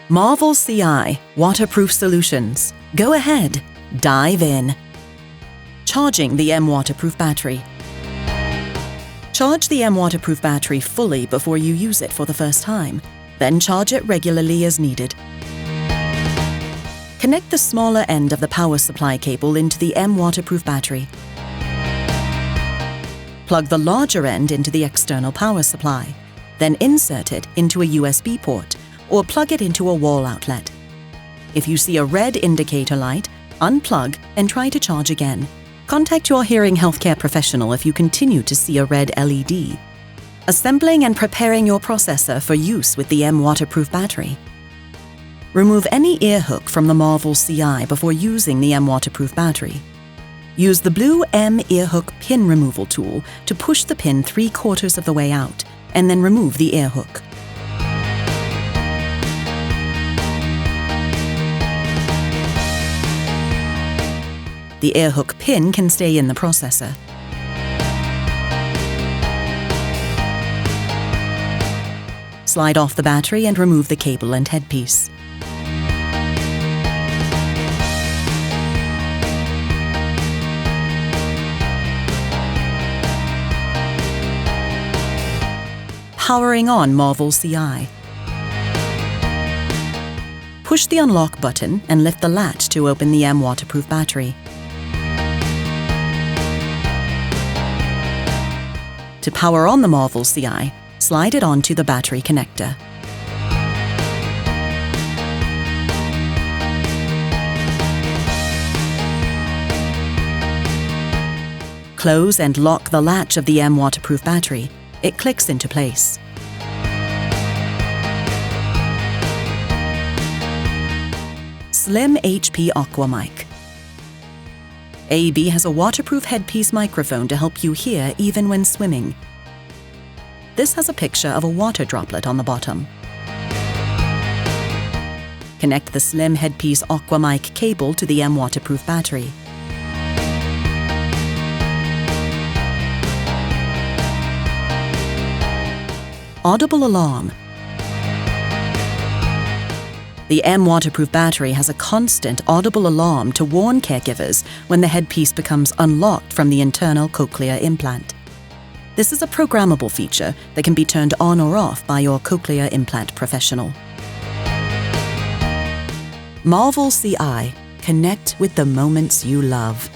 Marvel CI Waterproof Solutions. Go ahead, dive in. Charging the M Waterproof Battery. Charge the M Waterproof battery fully before you use it for the first time, then charge it regularly as needed. Connect the smaller end of the power supply cable into the M Waterproof battery. Plug the larger end into the external power supply, then insert it into a USB port or plug it into a wall outlet. If you see a red indicator light, unplug and try to charge again. Contact your hearing healthcare professional if you continue to see a red LED. Assembling and preparing your processor for use with the M Waterproof battery. Remove any ear hook from the Marvel CI before using the M Waterproof battery. Use the blue M ear hook pin removal tool to push the pin 3/4 of the way out, and then remove the ear hook. The ear hook pin can stay in the processor. Slide off the battery and remove the cable and headpiece. Powering on Marvel CI. Push the unlock button and lift the latch to open the M Waterproof battery. To power on the Marvel CI, slide it onto the battery connector. Close and lock the latch of the M Waterproof battery. It clicks into place. Slim HP Aqua Mic. AEB has a waterproof headpiece microphone to help you hear even when swimming. This has a picture of a water droplet on the bottom. Connect the Slim Headpiece Aqua Mic cable to the M Waterproof battery. Audible alarm. The M Waterproof battery has a constant audible alarm to warn caregivers when the headpiece becomes unlocked from the internal cochlear implant. This is a programmable feature that can be turned on or off by your cochlear implant professional. Marvel CI. Connect with the moments you love.